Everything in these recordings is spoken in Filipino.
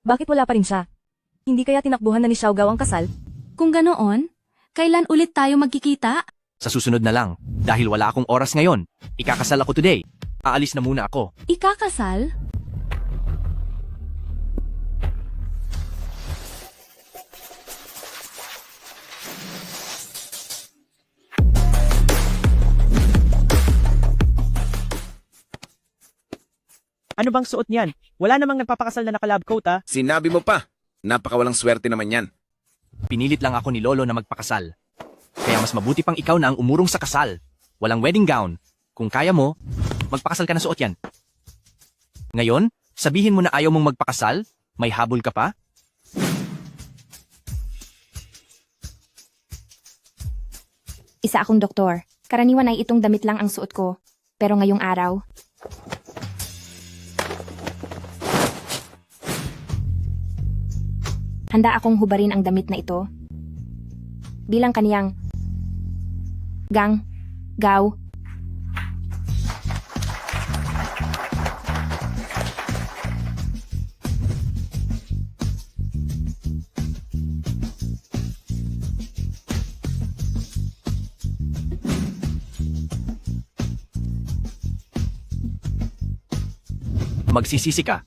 Bakit wala pa rin siya? Hindi kaya tinakbuhan na ni Xiaogao ang kasal? Kung ganoon, kailan ulit tayo magkikita? Sa susunod na lang, dahil wala akong oras ngayon. Ikakasal ako today. Aalis na muna ako. Ikakasal? Ano bang suot niyan? Wala namang nagpapakasal na naka-lab coat ah. Sinabi mo pa. Napakawalang swerte naman yan. Pinilit lang ako ni Lolo na magpakasal. Kaya mas mabuti pang ikaw na ang umurong sa kasal. Walang wedding gown. Kung kaya mo, magpakasal ka na suot yan. Ngayon, sabihin mo na ayaw mong magpakasal? May habol ka pa? Isa akong doktor. Karaniwan ay itong damit lang ang suot ko. Pero ngayong araw, handa akong hubarin ang damit na ito bilang kaniyang gaw. Magsisisi ka.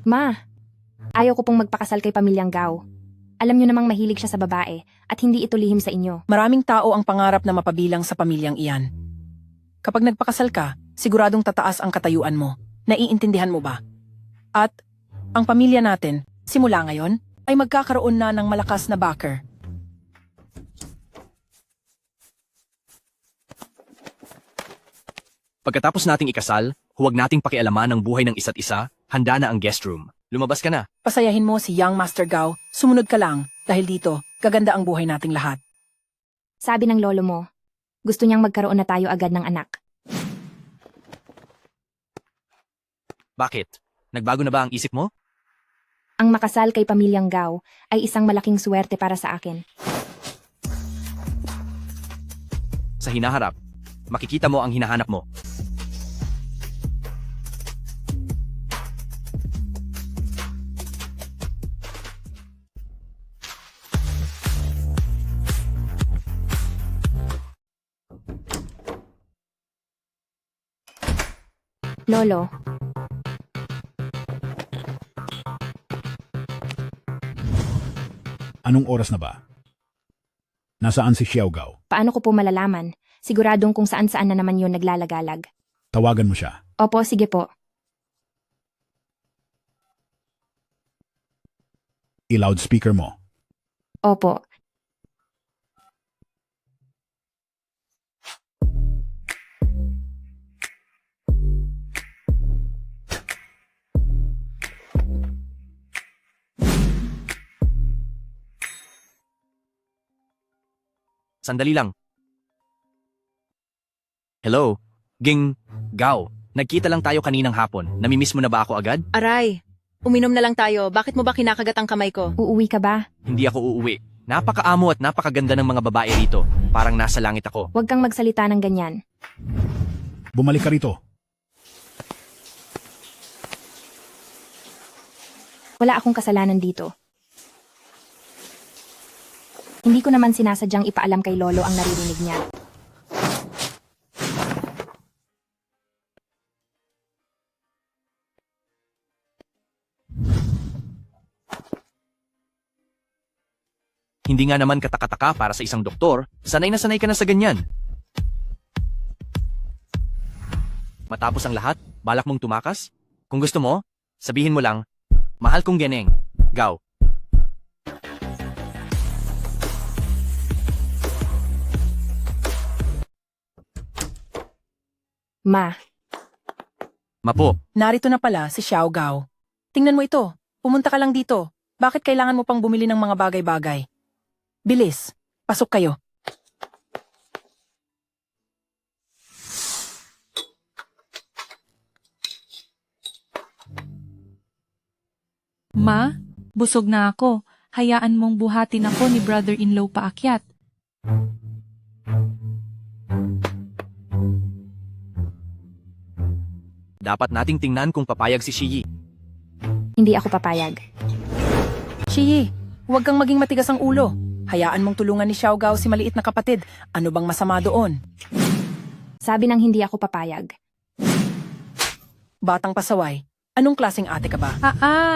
Ma, ayaw ko pong magpakasal kay pamilyang Gao. Alam niyo namang mahilig siya sa babae at hindi ito lihim sa inyo. Maraming tao ang pangarap na mapabilang sa pamilyang iyan. Kapag nagpakasal ka, siguradong tataas ang katayuan mo. Naiintindihan mo ba? At ang pamilya natin, simula ngayon, ay magkakaroon na ng malakas na backer. Pagkatapos nating ikasal, huwag nating pakialaman ang buhay ng isa't isa. Handa na ang guest room. Lumabas ka na. Pasayahin mo si Young Master Gao, sumunod ka lang, dahil dito, gaganda ang buhay nating lahat. Sabi ng lolo mo, gusto niyang magkaroon na tayo agad ng anak. Bakit? Nagbago na ba ang isip mo? Ang makasal kay pamilyang Gao ay isang malaking swerte para sa akin. Sa hinaharap, makikita mo ang hinahanap mo. Lolo, Anong oras na ba? Nasaan si Xiaogao? paano ko po malalaman? Siguradong kung saan-saan na naman yun naglalagalag. Tawagan mo siya. Opo, sige po. I-loudspeaker mo. Opo. Sandali lang. Hello? Gao. Nagkita lang tayo kaninang hapon. Namimiss mo na ba ako agad? Aray, uminom na lang tayo. Bakit mo ba kinakagat ang kamay ko? Uuwi ka ba? Hindi ako uuwi. Napakaamo at napakaganda ng mga babae rito. Parang nasa langit ako. Huwag kang magsalita ng ganyan. Bumalik ka rito. Wala akong kasalanan dito. Hindi ko naman sinasadyang ipaalam kay Lolo ang naririnig niya. Hindi nga naman katakataka para sa isang doktor. Sanay na sanay ka na sa ganyan. Matapos ang lahat, balak mong tumakas? Kung gusto mo, sabihin mo lang, mahal kong Geneng, Gao. Ma, Mapo, Narito na pala si Xiaogao. Tingnan mo ito, pumunta ka lang dito. Bakit kailangan mo pang bumili ng mga bagay-bagay? Bilis, pasok kayo. Ma, busog na ako. Hayaan mong buhatin ako ni brother-in-law paakyat. Dapat nating tingnan kung papayag si Shiyi. Hindi ako papayag. Shiyi, huwag kang maging matigas ang ulo. Hayaan mong tulungan ni Xiaogao si maliit na kapatid. Ano bang masama doon? Sabi ng hindi ako papayag. Batang pasaway, anong klaseng ate ka ba?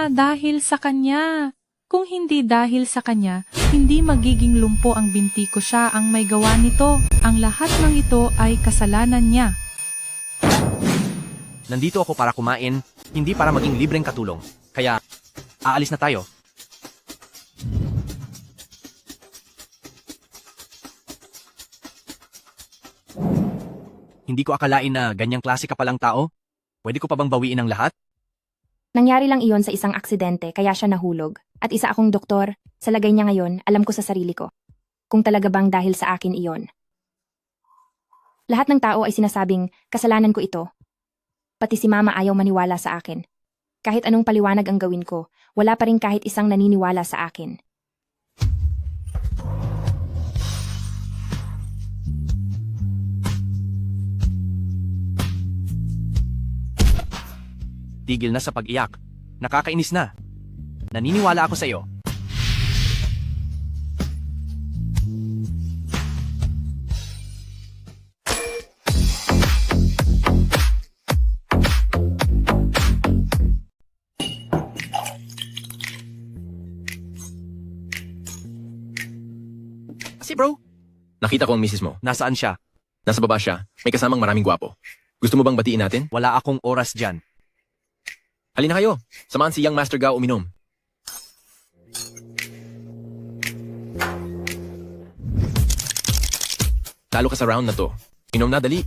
Dahil sa kanya. Kung hindi dahil sa kanya, hindi magiging lumpo ang binti ko, siya ang may gawa nito. Ang lahat ng ito ay kasalanan niya. Nandito ako para kumain, hindi para maging libreng katulong. Kaya, aalis na tayo. Hindi ko akalain na ganyang klase ka palang tao. Pwede ko pa bang bawiin ang lahat? Nangyari lang iyon sa isang aksidente kaya siya nahulog. At isa akong doktor, sa lagay niya ngayon, alam ko sa sarili ko. Kung talaga bang dahil sa akin iyon. Lahat ng tao ay sinasabing, kasalanan ko ito. Pati si mama ayaw maniwala sa akin. Kahit anong paliwanag ang gawin ko, wala pa rin kahit isang naniniwala sa akin. Tigil na sa pag-iyak. Nakakainis na. Naniniwala ako sa iyo. Si bro, Nakita ko ang misis mo. nasaan siya? Nasa baba siya. May kasamang maraming gwapo. Gusto mo bang batiin natin? Wala akong oras dyan. Halina kayo. Samahan si Young Master Gao uminom. Talo ka sa round na to. Inom na, dali.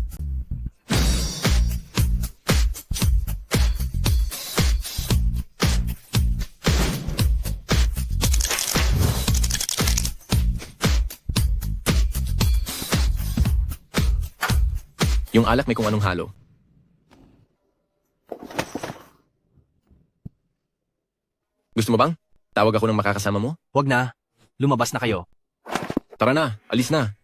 Yung alak may kung anong halo. Gusto mo bang? Tawag ako ng makakasama mo? Huwag na. Lumabas na kayo. Tara na, alis na.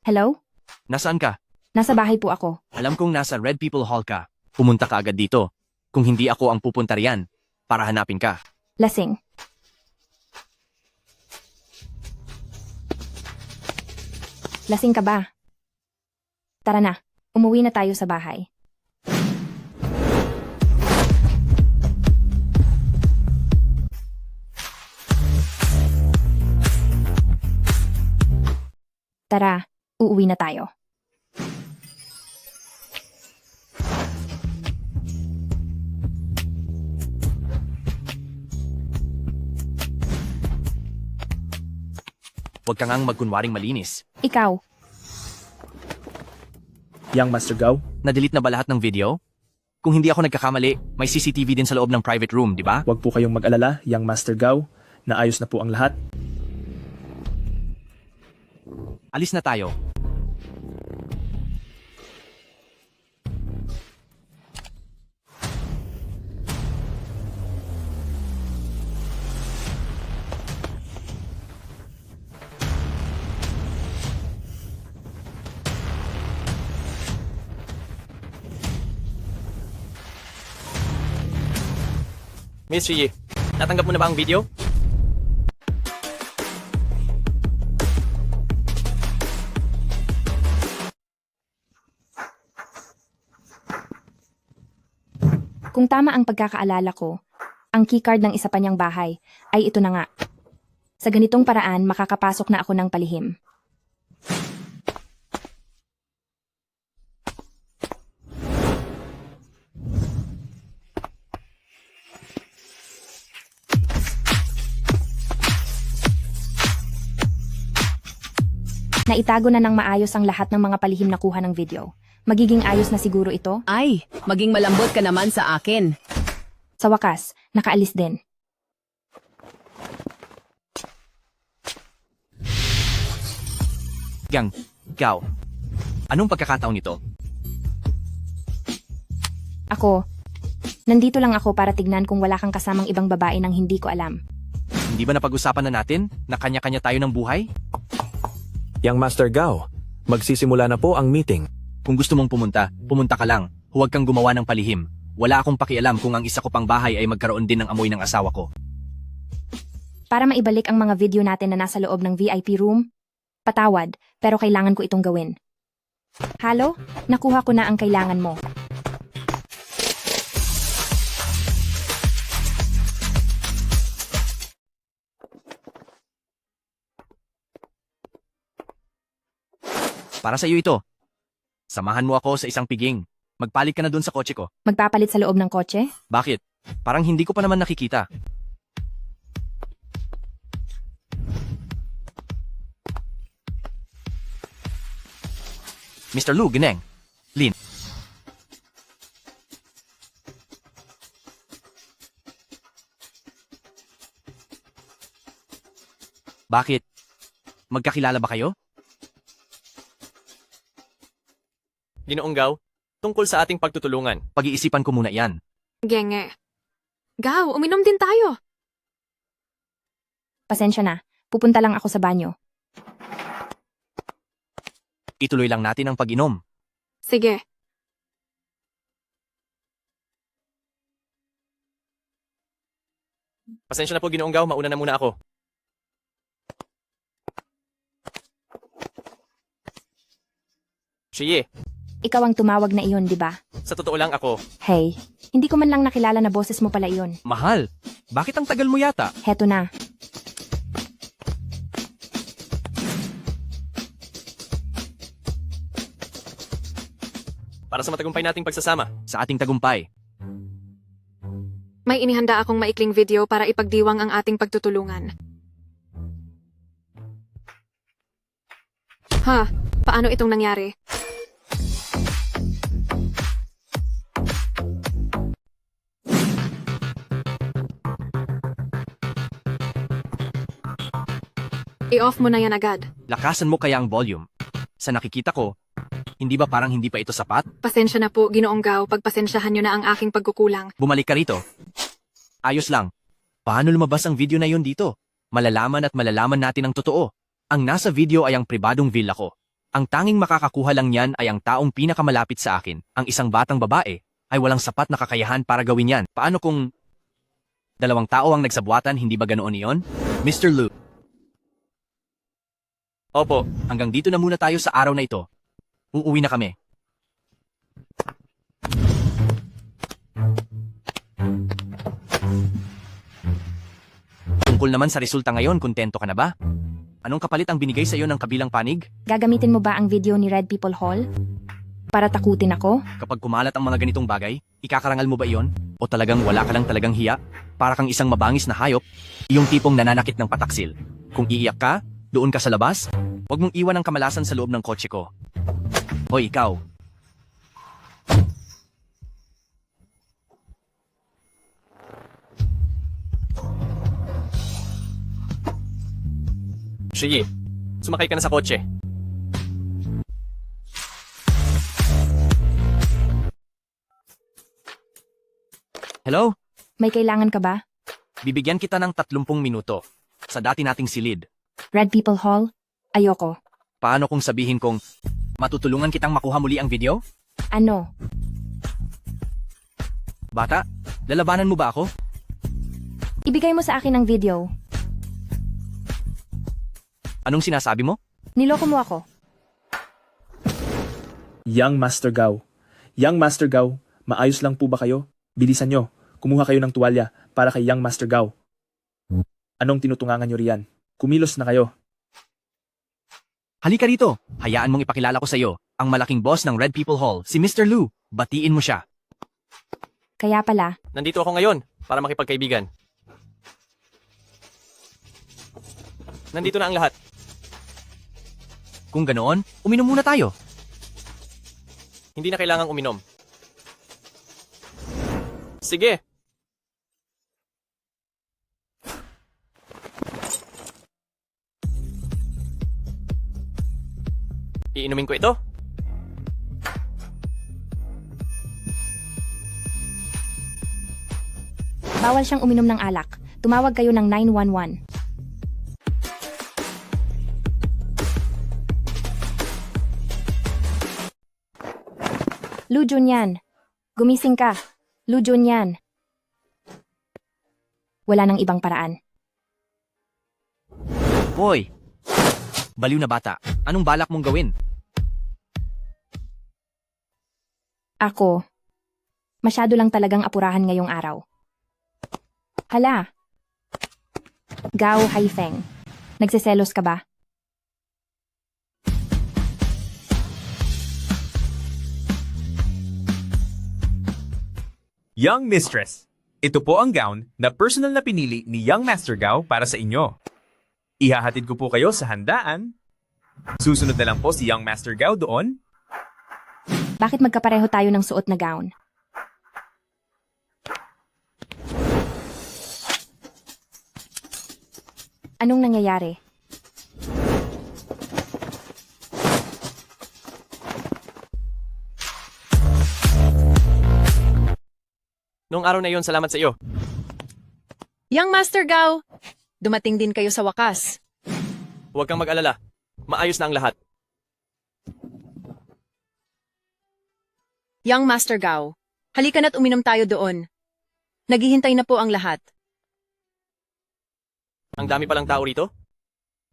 Hello? Nasaan ka? Nasa bahay po ako. Alam kong nasa Red People Hall ka. Pumunta ka agad dito. Kung hindi ako ang pupunta riyan, para hanapin ka. Lasing. Lasing ka ba? Tara na, umuwi na tayo sa bahay. Tara, uuwi na tayo. Huwag ka ngang magkunwaring malinis. Ikaw, Young Master Gao, Na-delete na ba lahat ng video? Kung hindi ako nagkakamali, may CCTV din sa loob ng private room, di ba? huwag po kayong mag-alala, Young Master Gao. Naayos na po ang lahat. Alis na tayo. Miss Shiyi, natanggap mo na ba ang video? kung tama ang pagkakaalala ko, ang keycard ng isa pa niyang bahay ay ito na nga. Sa ganitong paraan, makakapasok na ako ng palihim. Naitago na ng maayos ang lahat ng mga palihim na kuha ng video. Magiging ayos na siguro ito. Ay, maging malambot ka naman sa akin. Sa wakas, nakaalis din. Gang, Gao. Anong pagkakataon nito? Ako, nandito lang ako para tignan kung wala kang kasamang ibang babae nang hindi ko alam. Hindi ba napag-usapan na natin na kanya-kanya tayo ng buhay? Yang Master Gao, magsisimula na po ang meeting. Kung gusto mong pumunta, pumunta ka lang. Huwag kang gumawa ng palihim. Wala akong pakialam kung ang isa ko pang bahay ay magkaroon din ng amoy ng asawa ko. Para maibalik ang mga video natin na nasa loob ng VIP room, patawad, pero kailangan ko itong gawin. Halo, nakuha ko na ang kailangan mo. Para sa iyo ito. Samahan mo ako sa isang piging. Magpalit ka na dun sa kotse ko. Magpapalit sa loob ng kotse? Bakit? Parang hindi ko pa naman nakikita. Mr. Lu, Gineng. Lin. Bakit? Magkakilala ba kayo? Ginoong Gao, tungkol sa ating pagtutulungan. Pag-iisipan ko muna yan. Genge. Gaw, uminom din tayo. Pasensya na, pupunta lang ako sa banyo. Ituloy lang natin ang pag-inom. Sige. Pasensya na po, Ginoong Gao, mauna na muna ako. Siye, Ikaw ang tumawag na iyon, di ba? sa totoo lang ako, Hey, hindi ko man lang nakilala na boses mo pala iyon. mahal. Bakit ang tagal mo yata? Heto na. Para sa matagumpay nating pagsasama. Sa ating tagumpay. May inihanda akong maikling video para ipagdiwang ang ating pagtutulungan. Ha? Paano itong nangyari? I-off mo na yan agad. Lakasan mo kaya ang volume. Sa nakikita ko, hindi ba parang hindi pa ito sapat? Pasensya na po, Ginoong Gao. Pagpasensyahan nyo na ang aking pagkukulang. Bumalik ka rito. Ayos lang. Paano lumabas ang video na yon dito? Malalaman at malalaman natin ang totoo. Ang nasa video ay ang pribadong villa ko. Ang tanging makakakuha lang yan ay ang taong pinakamalapit sa akin. Ang isang batang babae ay walang sapat na kakayahan para gawin yan. Paano kung dalawang tao ang nagsabuatan, hindi ba ganoon iyon? Mr. Lu. Opo, hanggang dito na muna tayo sa araw na ito. Uuwi na kami. Tungkol naman sa resulta ngayon, kontento ka na ba? Anong kapalit ang binigay sa iyo ng kabilang panig? Gagamitin mo ba ang video ni Red People Hall? Para takutin ako? Kapag kumalat ang mga ganitong bagay, ikakarangal mo ba iyon? O talagang wala ka lang talagang hiya? Para kang isang mabangis na hayop? Iyong tipong nananakit ng pataksil. Kung iiyak ka, doon ka sa labas? Huwag mong iwan ang kamalasan sa loob ng kotse ko. Hoy, ikaw. Sige, sumakay ka na sa kotse. Hello? May kailangan ka ba? Bibigyan kita ng 30 minuto sa dati nating silid. Red People Hall? Ayoko. Paano kung sabihin kong matutulungan kitang makuha muli ang video? Ano? Bata, lalabanan mo ba ako? Ibigay mo sa akin ang video. Anong sinasabi mo? Niloko mo ako. Young Master Gao. Young Master Gao, maayos lang po ba kayo? Bilisan nyo, kumuha kayo ng tuwalya para kay Young Master Gao. Anong tinutungangan nyo riyan? Kumilos na kayo. Halika rito. Hayaan mong ipakilala ko sa iyo ang malaking boss ng Red People Hall, si Mr. Lu. Batiin mo siya. Kaya pala, Nandito ako ngayon para makipagkaibigan. Nandito na ang lahat. Kung ganoon, uminom muna tayo. Hindi na kailangang uminom. Sige. Iinumin ko ito. Bawal siyang uminom ng alak. Tumawag kayo ng 911. Lu Junyan. Gumising ka. Lu Junyan. Wala nang ibang paraan. Hoy! Baliw na bata, anong balak mong gawin? Ako. Masyado lang talagang apurahan ngayong araw. Hala. Gao Haifeng. Nagseselos ka ba? Young Mistress, ito po ang gown na personal na pinili ni Young Master Gao para sa inyo. Ihahatid ko po kayo sa handaan. Susunod na lang po si Young Master Gao doon. Bakit magkapareho tayo ng suot na gown? Anong nangyayari? Noong araw na yon, salamat sa iyo. Young Master Gao, dumating din kayo sa wakas. Huwag kang mag-alala. Maayos na ang lahat. Young Master Gao, halika na't uminom tayo doon. Naghihintay na po ang lahat. Ang dami palang tao rito.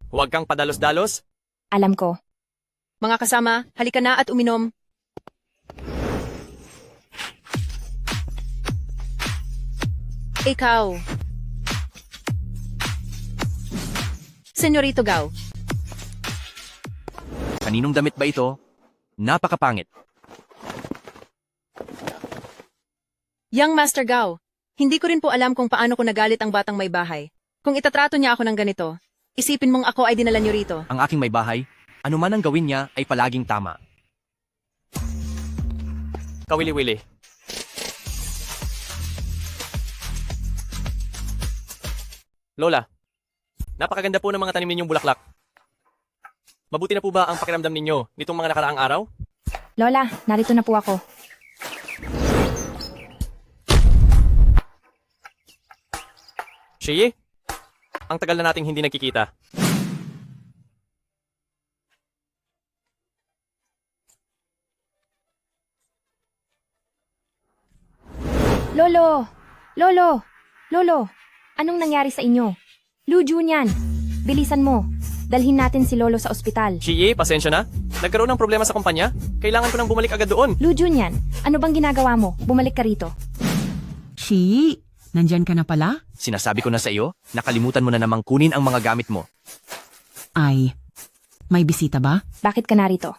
Huwag kang padalos-dalos. Alam ko. Mga kasama, halika na at uminom. Ikaw. Senyorito Gao, Kaninong damit ba ito? Napakapangit. Young Master Gao, hindi ko rin po alam kung paano ko nagalit ang batang may bahay. Kung itatrato niya ako ng ganito, isipin mong ako ay dinala niyo rito. Ang aking may bahay, ano man ang gawin niya ay palaging tama. Kawili-wili. Lola, napakaganda po ng mga tanim ninyong bulaklak. Mabuti na po ba ang pakiramdam ninyo nitong mga nakaraang araw? Lola, narito na po ako. Shiyi, ang tagal na nating hindi nagkikita. Lolo! Lolo! Lolo! Anong nangyari sa inyo? Lu Junyan! Bilisan mo. Dalhin natin si Lolo sa ospital. Shiyi, pasensya na. Nagkaroon ng problema sa kumpanya. Kailangan ko nang bumalik agad doon. Lu Junyan, ano bang ginagawa mo? Bumalik ka rito. Shi, nandyan ka na pala? Sinasabi ko na sa iyo, nakalimutan mo na namang kunin ang mga gamit mo. Ay, may bisita ba? Bakit ka narito?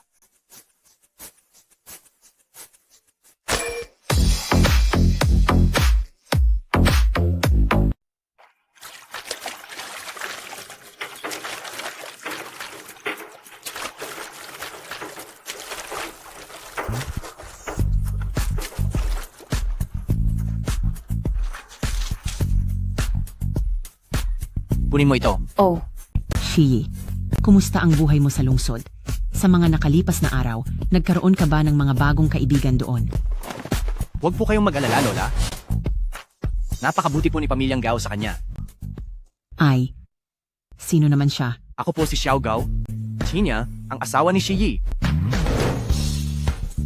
Kunin mo ito. Oh, Shi, kumusta ang buhay mo sa lungsod? Sa mga nakalipas na araw, nagkaroon ka ba ng mga bagong kaibigan doon? Huwag po kayong mag-alala, Lola. Napakabuti po ni Pamilyang Gao sa kanya. Ay, sino naman siya? Ako po si Xiao Gao. Siya ang asawa ni Shiyi.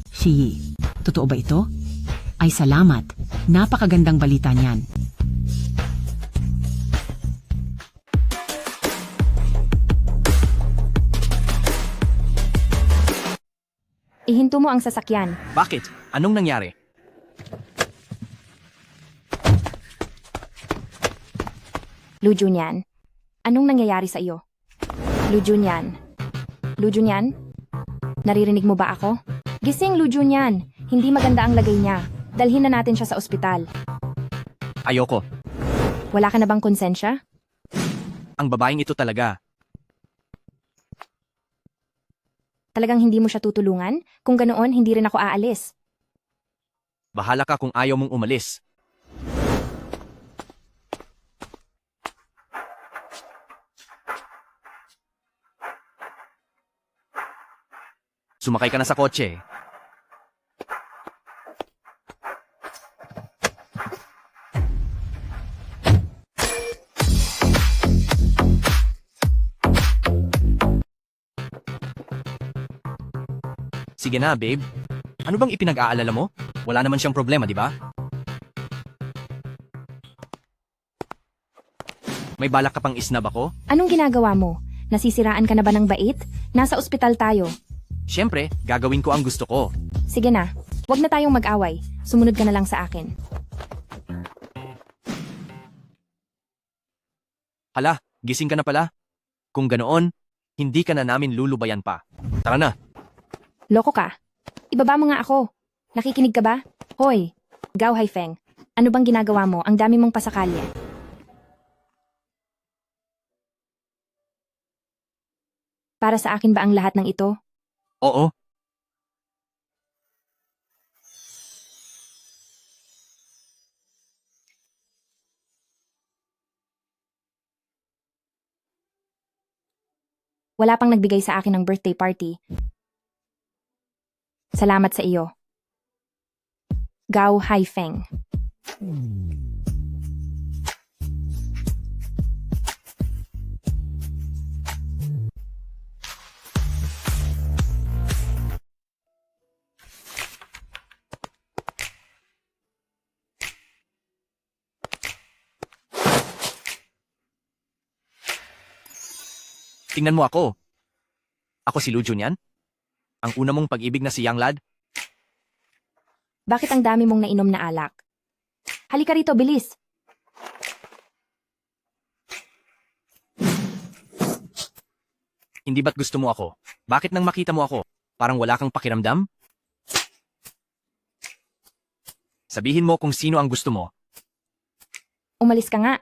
Shi, totoo ba ito? Ay salamat, napakagandang balita niyan. ihinto mo ang sasakyan. Bakit? Anong nangyari? Lu Junyan, anong nangyayari sa iyo? Lu Junyan. Lu Junyan? Naririnig mo ba ako? Gising, Lu Junyan. Hindi maganda ang lagay niya. Dalhin na natin siya sa ospital. Ayoko. Wala ka na bang konsensya? Ang babaeng ito talaga. Talagang hindi mo siya tutulungan? Kung ganoon, hindi rin ako aalis. Bahala ka kung ayaw mong umalis. Sumakay ka na sa kotse. Sige na, babe. Ano bang ipinag-aalala mo? Wala naman siyang problema, di ba? May balak ka pang isnab ako? Anong ginagawa mo? Nasisiraan ka na ba ng bait? Nasa ospital tayo. Siyempre, gagawin ko ang gusto ko. Sige na, huwag na tayong mag-away. Sumunod ka na lang sa akin. Hala, gising ka na pala. Kung ganoon, hindi ka na namin lulubayan pa. Tara na. Loko ka? Ibaba mo nga ako. Nakikinig ka ba? Hoy, Gao Haifeng. Ano bang ginagawa mo? Ang dami mong pasakalya. Para sa akin ba ang lahat ng ito? Oo. Wala pang nagbigay sa akin ng birthday party. Salamat sa iyo. Gao Haifeng. Tingnan mo ako. Ako si Lu Junyan? Ang una mong pag-ibig na si Yang Lad? Bakit ang dami mong nainom na alak? Halika rito, bilis. Hindi ba't gusto mo ako? Bakit nang makita mo ako? Parang wala kang pakiramdam? Sabihin mo kung sino ang gusto mo. Umalis ka nga.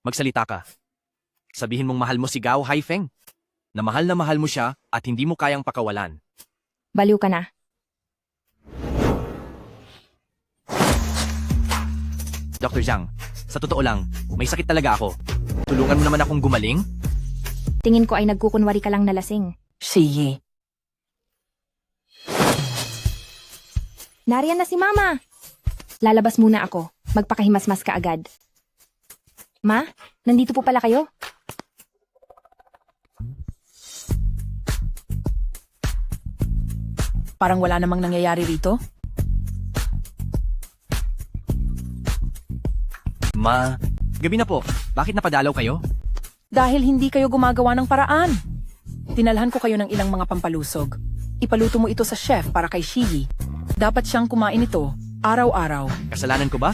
Magsalita ka. Sabihin mong mahal mo si Gao Haifeng. Na mahal mo siya at hindi mo kayang pakawalan. Baliw ka na. Dr. Zhang, sa totoo lang, may sakit talaga ako. Tulungan mo naman akong gumaling? Tingin ko ay nagkukunwari ka lang nalasing. Sige. Nariyan na si Mama. Lalabas muna ako. Magpakahimasmas ka agad. Ma, nandito po pala kayo? Parang wala namang nangyayari rito. Ma, gabi na po. Bakit napadalaw kayo? Dahil hindi kayo gumagawa ng paraan. Dinalhan ko kayo ng ilang mga pampalusog. Ipaluto mo ito sa chef para kay Shiyi. Dapat siyang kumain ito araw-araw. Kasalanan ko ba?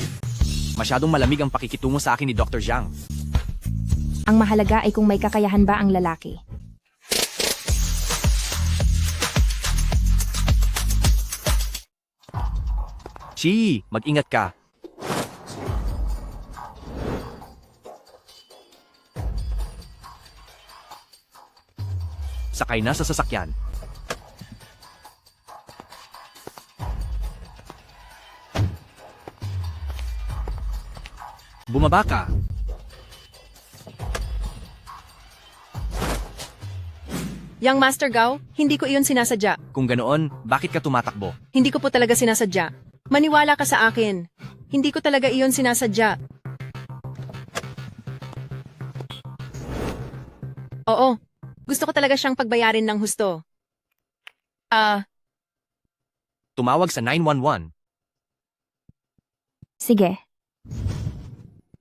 Masyadong malamig ang pakikitungo sa akin ni Dr. Zhang. Ang mahalaga ay kung may kakayahan ba ang lalaki. Chi, mag-ingat ka. Sakay na sa sasakyan. Bumaba ka. Young Master Gao, hindi ko iyon sinasadya. Kung ganoon, bakit ka tumatakbo? Hindi ko po talaga sinasadya. Maniwala ka sa akin. Hindi ko talaga iyon sinasadya. Oo, gusto ko talaga siyang pagbayarin ng husto. Tumawag sa 911. Sige.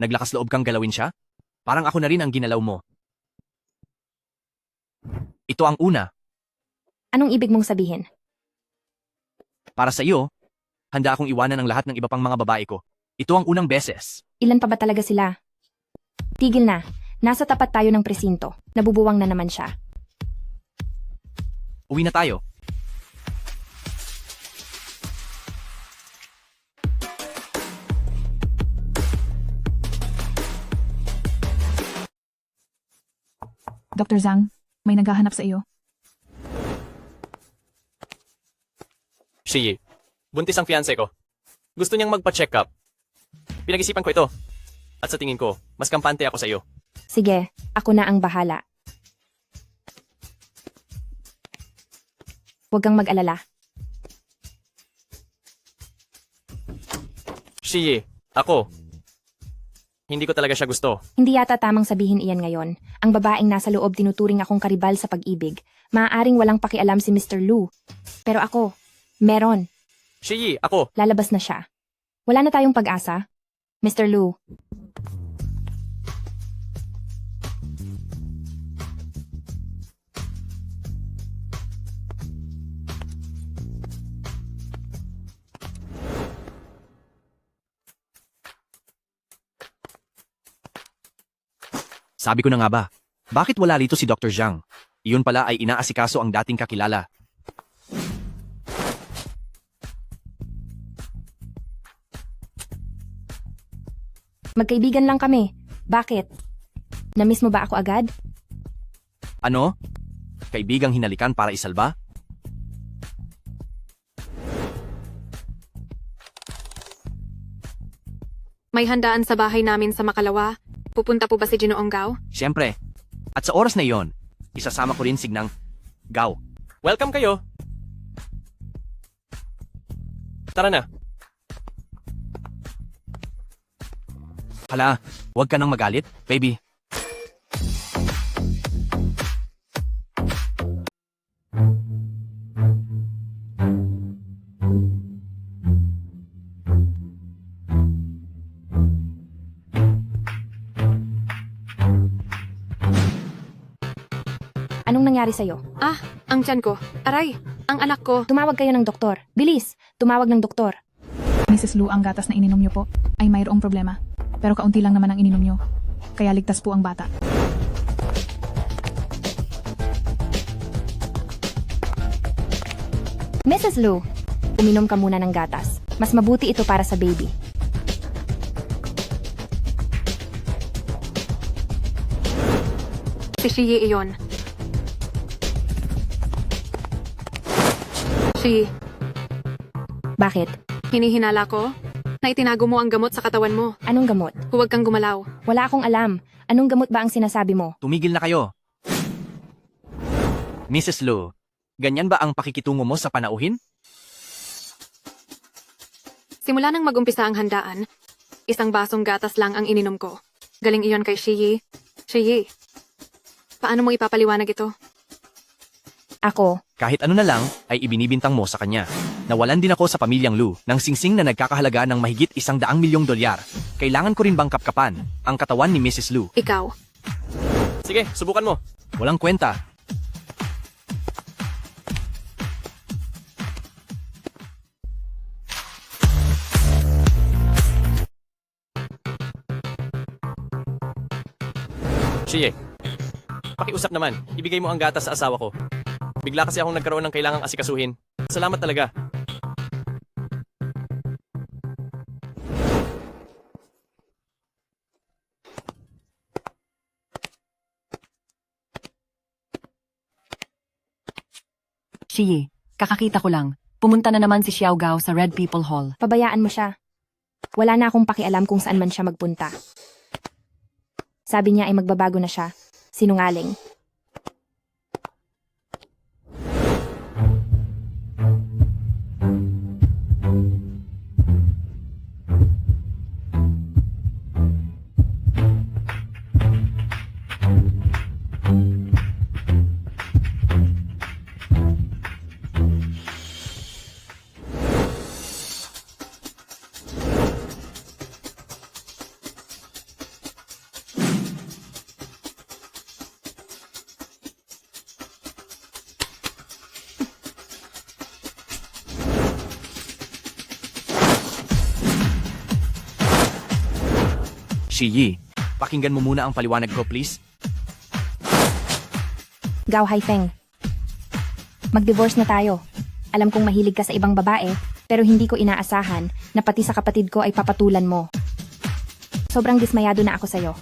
Naglakas loob kang galawin siya? Parang ako na rin ang ginalaw mo. Ito ang una. Anong ibig mong sabihin? Para sa iyo, handa akong iwanan ang lahat ng iba pang mga babae ko. Ito ang unang beses. Ilan pa ba talaga sila? Tigil na. Nasa tapat tayo ng presinto. Nabubuwang na naman siya. Uwi na tayo. Dr. Zhang, may naghahanap sa iyo. Shiyi, buntis ang fiancé ko. Gusto niyang magpa-check up. Pinag-isipan ko ito. At sa tingin ko, mas kampante ako sa iyo. Sige, ako na ang bahala. Huwag kang mag-alala. Shiyi, ako. Hindi ko talaga siya gusto. Hindi yata tamang sabihin iyan ngayon. Ang babaeng nasa loob tinuturing akong karibal sa pag-ibig. Maaaring walang pakialam si Mr. Lu. Pero ako, meron. Shiyi, ako. Lalabas na siya. Wala na tayong pag-asa. Mr. Lu, Sabi ko na nga ba, bakit wala rito si Dr. Zhang? Iyon pala ay inaasikaso ang dating kakilala. magkaibigan lang kami. Bakit? Namiss mo ba ako agad? Ano? Kaibigang hinalikan para isalba? May handaan sa bahay namin sa Makalawa. Pupunta po ba si Ginoong Gao? Siyempre. At sa oras na iyon, isasama ko rin signang Gao. Welcome kayo. Tara na. Hala, huwag ka nang magalit, baby. Anong nangyari sa'yo? Ah, ang tiyan ko. Aray, ang anak ko. Tumawag kayo ng doktor. Bilis! Tumawag ng doktor. Mrs. Lu, ang gatas na ininom niyo po ay mayroong problema. Pero kaunti lang naman ang ininom niyo. Kaya ligtas po ang bata. Mrs. Lu, uminom ka muna ng gatas. Mas mabuti ito para sa baby. Si Shiyi iyon. Shiyi, Bakit? hinihinala ko na itinago mo ang gamot sa katawan mo. Anong gamot? Huwag kang gumalaw. Wala akong alam. Anong gamot ba ang sinasabi mo? Tumigil na kayo. Mrs. Lu, ganyan ba ang pakikitungo mo sa panauhin? Simula nang magumpisa ang handaan, isang basong gatas lang ang ininom ko. Galing iyon kay Shiyi. Shiyi, paano mo ipapaliwanag ito? Ako, Kahit ano na lang ay ibinibintang mo sa kanya. Nawalan din ako sa pamilyang Lu ng singsing na nagkakahalaga ng mahigit $100 milyong. Kailangan ko rin bang kapkapan ang katawan ni Mrs. Lu? Ikaw. Sige, subukan mo. Walang kwenta. Shiyi, pakiusap naman. Ibigay mo ang gatas sa asawa ko. Bigla kasi akong nagkaroon ng kailangang asikasuhin. Salamat talaga. Shiyi, kakakita ko lang. Pumunta na naman si Xiao Gao sa Red People Hall. pabayaan mo siya. Wala na akong pakialam kung saan man siya magpunta. Sabi niya ay magbabago na siya. Sinungaling. Shiyi, pakinggan mo muna ang paliwanag ko, please. Gao Haifeng. Mag-divorce na tayo. Alam kong mahilig ka sa ibang babae, pero hindi ko inaasahan na pati sa kapatid ko ay papatulan mo. Sobrang dismayado na ako sa'yo.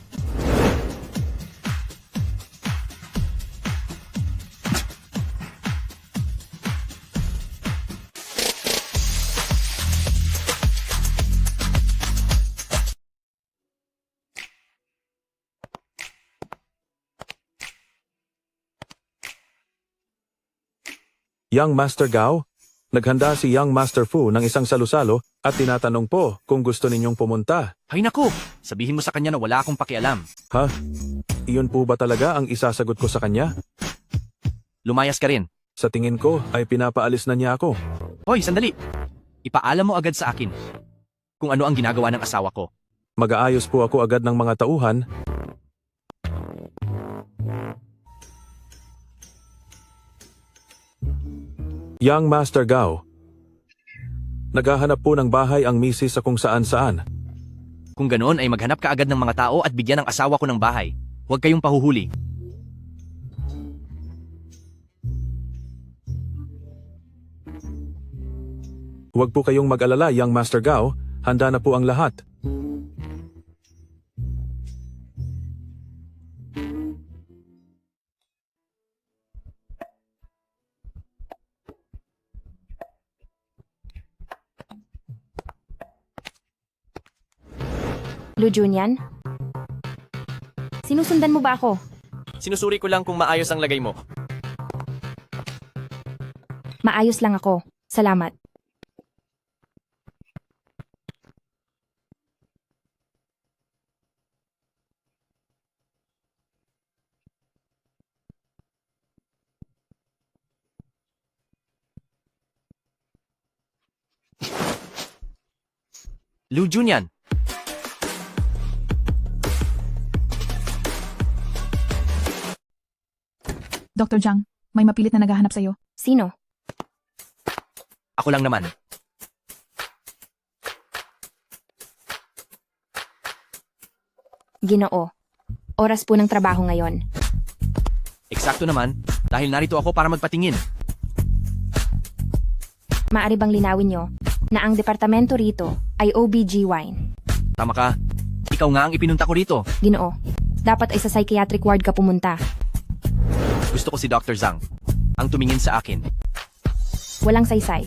Young Master Gao, naghanda si Young Master Fu ng isang salusalo at tinatanong po kung gusto ninyong pumunta. Hay naku, sabihin mo sa kanya na wala akong pakialam. Ha? Iyon po ba talaga ang isasagot ko sa kanya? Lumayas ka rin. Sa tingin ko ay pinapaalis na niya ako. Hoy, sandali! Ipaalam mo agad sa akin kung ano ang ginagawa ng asawa ko. Mag-aayos po ako agad ng mga tauhan. Young Master Gao. Naghahanap po ng bahay ang misis sa kung saan-saan. Kung ganoon ay maghanap ka agad ng mga tao at bigyan ng asawa ko ng bahay. Huwag kayong pahuhuli. Huwag po kayong mag-alala, Young Master Gao. Handa na po ang lahat. Lu Junyan? Sinusundan mo ba ako? Sinusuri ko lang kung maayos ang lagay mo. Maayos lang ako. Salamat. Lu Junyan, Dr. Zhang, may mapilit na naghahanap sa'yo. Sino? ako lang naman. Ginoo. Oras po ng trabaho ngayon. Eksakto naman, dahil narito ako para magpatingin. Maari bang linawin nyo na ang departamento rito ay OBGYN? Tama ka. Ikaw nga ang ipinunta ko rito. Ginoo. Dapat ay sa psychiatric ward ka pumunta. Gusto ko si Dr. Zhang. Ang tumingin sa akin. Walang saysay.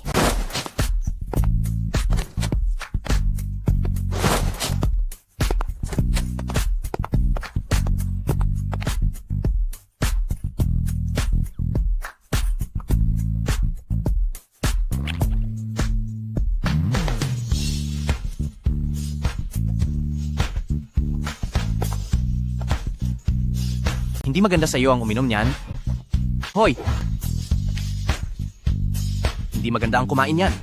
Hindi maganda sa iyo ang uminom niyan. Hoy! Hindi maganda ang kumain niyan.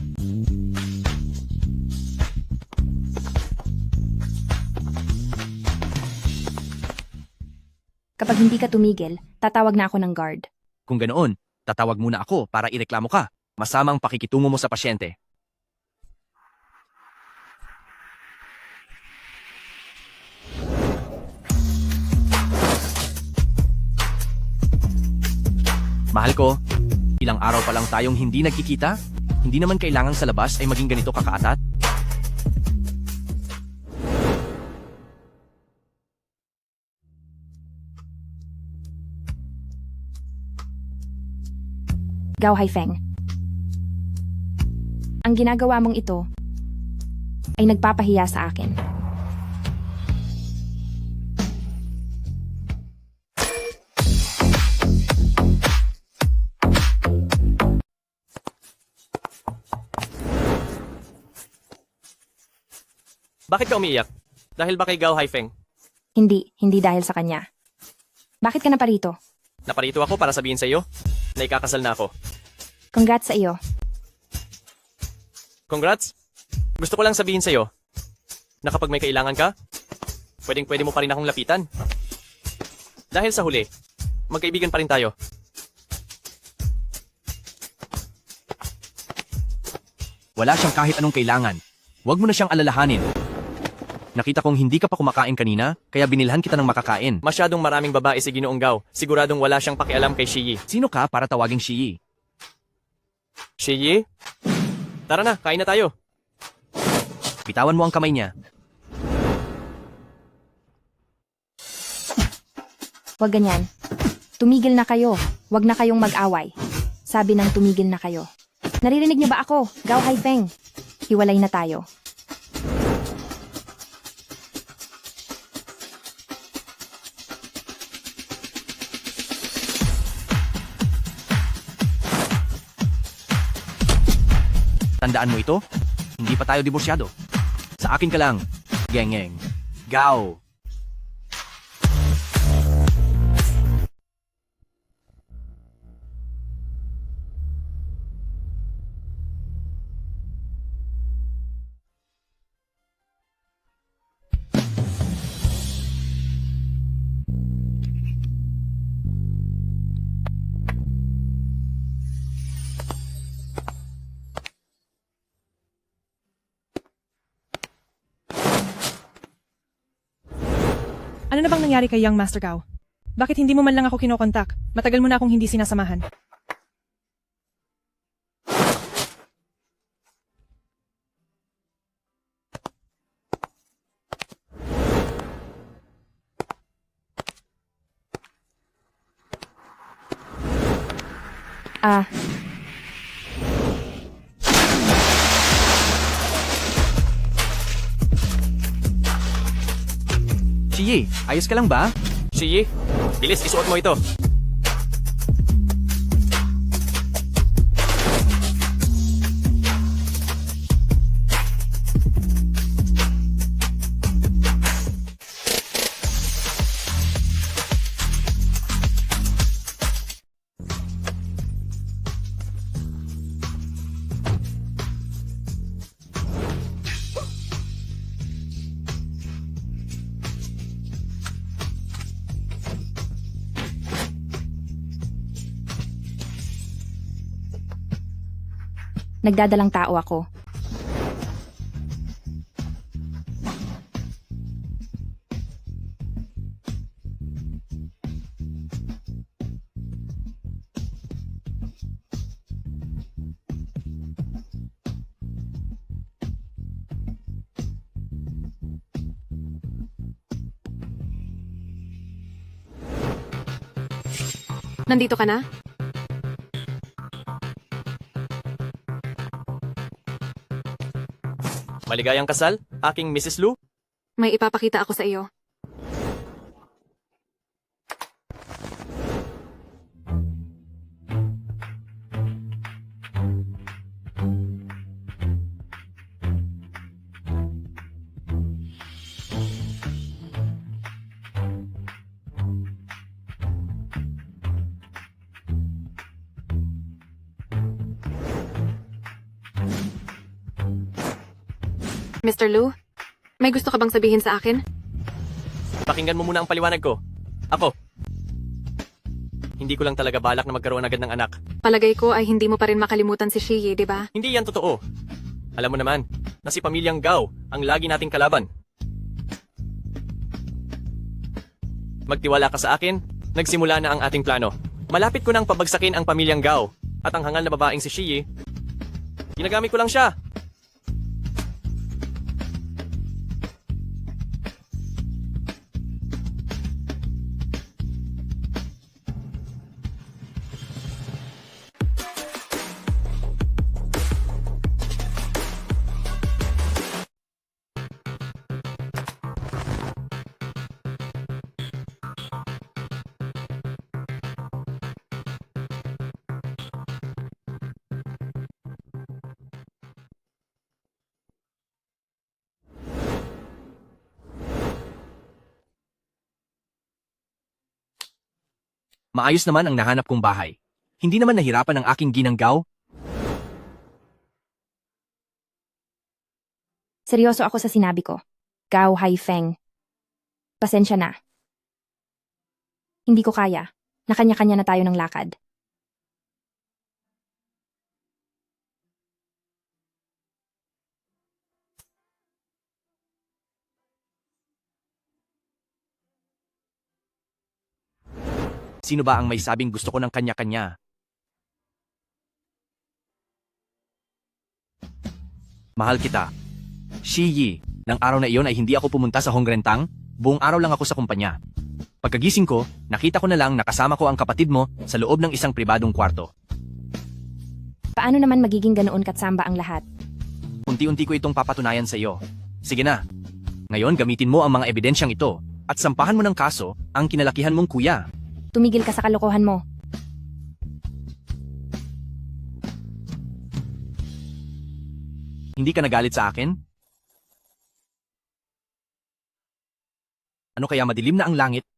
Kapag hindi ka tumigil, tatawag na ako ng guard. Kung ganoon, tatawag muna ako para ireklamo ka. Masamang pakikitungo mo sa pasyente. Mahal ko, ilang araw pa lang tayong hindi nagkikita? Hindi naman kailangan sa labas ay maging ganito kakaatat? Gao Haifeng. Ang ginagawa mong ito ay nagpapahiya sa akin. Bakit ka umiiyak? Dahil ba kay Gao Haifeng? Hindi dahil sa kanya. Bakit ka na parito? Naparito ako para sabihin sa iyo na ikakasal na ako. Congrats sa iyo. Congrats! Gusto ko lang sabihin sa iyo na kapag may kailangan ka, pwede mo pa rin akong lapitan. Dahil sa huli, magkaibigan pa rin tayo. Wala siyang kahit anong kailangan. Huwag mo na siyang alalahanin. Nakita kong hindi ka pa kumakain kanina, kaya binilhan kita ng makakain. Masyadong maraming babae si Ginoong Gao. Siguradong wala siyang pakialam kay Shiyi. Sino ka para tawaging Shiyi? Shiyi? Tara na, kain na tayo. Bitawan mo ang kamay niya. Huwag ganyan. Tumigil na kayo. Huwag na kayong mag-away. Sabi ng tumigil na kayo. Naririnig niyo ba ako, Gao Haifeng? Hiwalay na tayo. Tandaan mo ito? Hindi pa tayo diborsyado. Sa akin ka lang. Gengeng. Gao. Ano na bang nangyari kay Young Master Gao? Bakit hindi mo man lang ako kinokontak? Matagal mo na akong hindi sinasamahan. Ah, Shiyi, ayos ka lang ba? Shiyi, bilis isuot mo ito. nagdadalang tao ako. Nandito ka na? Maligayang kasal, aking Mrs. Lu. May ipapakita ako sa iyo. Mr. Lu, may gusto ka bang sabihin sa akin? Pakinggan mo muna ang paliwanag ko. Ako. Hindi ko lang talaga balak na magkaroon agad ng anak. Palagay ko ay hindi mo pa rin makalimutan si Shiyi, di ba? Hindi yan totoo. Alam mo naman, na si Pamilyang Gao ang lagi nating kalaban. Magtiwala ka sa akin, nagsimula na ang ating plano. Malapit ko nang pabagsakin ang Pamilyang Gao at ang hangal na babaeng si Shiyi. Ginagamit ko lang siya. Maayos naman ang nahanap kong bahay. Hindi naman nahirapan ang aking ginang Gao. Seryoso ako sa sinabi ko. Gao Haifeng. Pasensya na. Hindi ko kaya. Nakanya-kanya na tayo ng lakad. Sino ba ang may sabing gusto ko ng kanya-kanya? Mahal kita. Shiyi, nang araw na iyon ay hindi ako pumunta sa Hongrentang, buong araw lang ako sa kumpanya. Pagkagising ko, nakita ko na lang nakasama ko ang kapatid mo sa loob ng isang pribadong kwarto. Paano naman magiging ganoon katsamba ang lahat? Unti-unti ko itong papatunayan sa iyo. Sige na. Ngayon gamitin mo ang mga ebidensyang ito at sampahan mo ng kaso ang kinalakihan mong kuya. Tumigil ka sa kalokohan mo. Hindi ka nagalit sa akin? Ano kaya madilim na ang langit?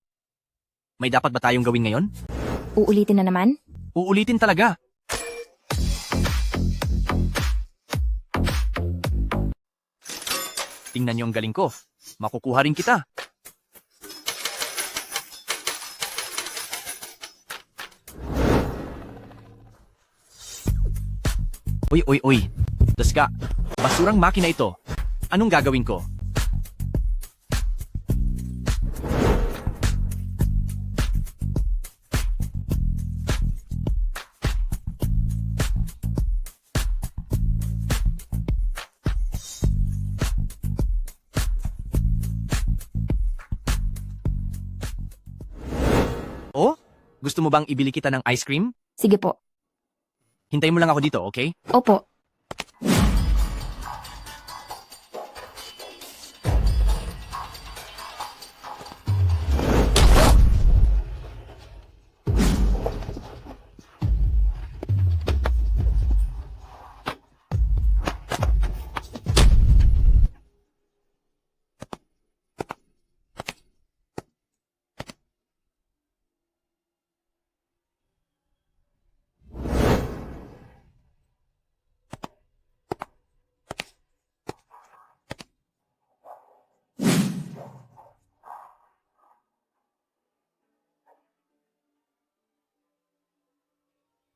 May dapat ba tayong gawin ngayon? Uulitin na naman? Uulitin talaga. Tingnan niyo ang galing ko. Makukuha rin kita. Uy. Daska, basurang makina ito. Anong gagawin ko? Gusto mo bang ibili kita ng ice cream? Sige po. Hintayin mo lang ako dito, okay? Opo.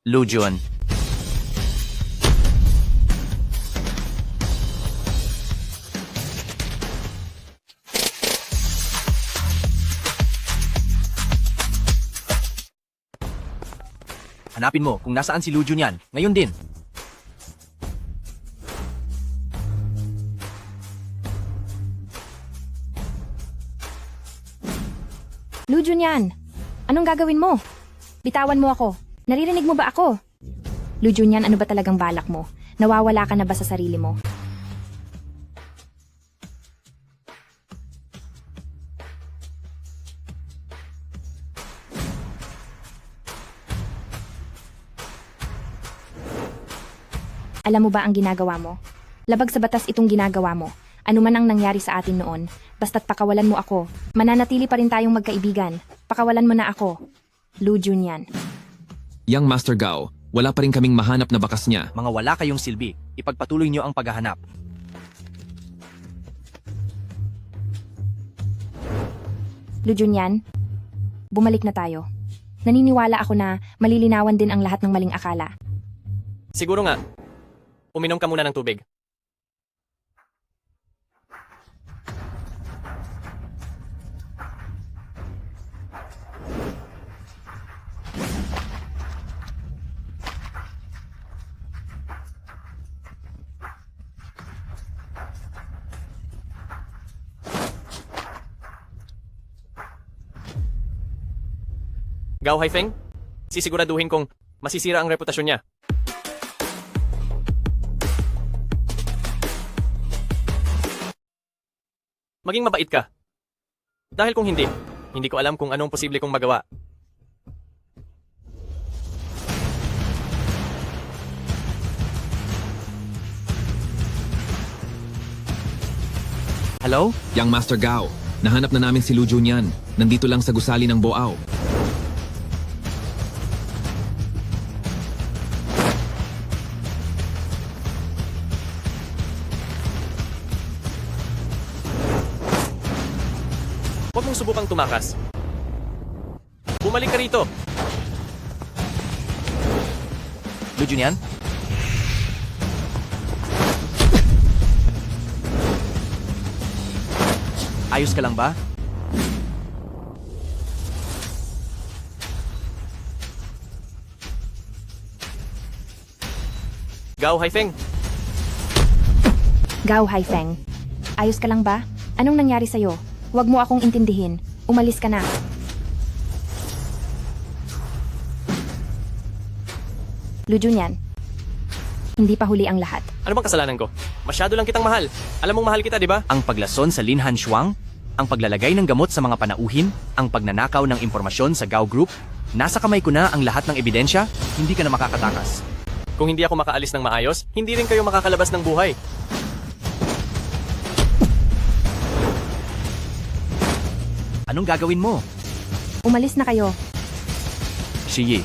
Lujun. Hanapin mo kung nasaan si Lujun yan. Ngayon din. Lujun yan. Anong gagawin mo? Bitawan mo ako. Naririnig mo ba ako? Lujun yan, ano ba talagang balak mo? Nawawala ka na ba sa sarili mo? Alam mo ba ang ginagawa mo? Labag sa batas itong ginagawa mo. Ano man ang nangyari sa atin noon, basta't pakawalan mo ako, mananatili pa rin tayong magkaibigan. Pakawalan mo na ako. Lujun yan. Young Master Gao, wala pa rin kaming mahanap na bakas niya. Mga wala kayong silbi. Ipagpatuloy niyo ang paghahanap. Lujun yan. Bumalik na tayo. Naniniwala ako na malilinawan din ang lahat ng maling akala. Siguro nga. Uminom ka muna ng tubig. Gao Haifeng, sisiguraduhin kong masisira ang reputasyon niya. Maging mabait ka. Dahil kung hindi ko alam kung anong posible kong magawa. Hello? Young Master Gao, nahanap na namin si Lu Junyan. Nandito lang sa gusali ng Boao. Huwag mong subukang tumakas. Bumalik ka rito. Lujun yan? Ayos ka lang ba? Gao Haifeng. Gao Haifeng. Ayos ka lang ba? Anong nangyari sa'yo? Huwag mo akong intindihin. Umalis ka na. Lujun yan. Hindi pa huli ang lahat. Ano bang kasalanan ko? Masyado lang kitang mahal. Alam mong mahal kita, di ba? Ang paglason sa Linhan Shuang, ang paglalagay ng gamot sa mga panauhin, ang pagnanakaw ng impormasyon sa Gao Group, nasa kamay ko na ang lahat ng ebidensya, hindi ka na makakatakas. Kung hindi ako makaalis ng maayos, hindi rin kayo makakalabas ng buhay. Anong gagawin mo? Umalis na kayo. Shiyi,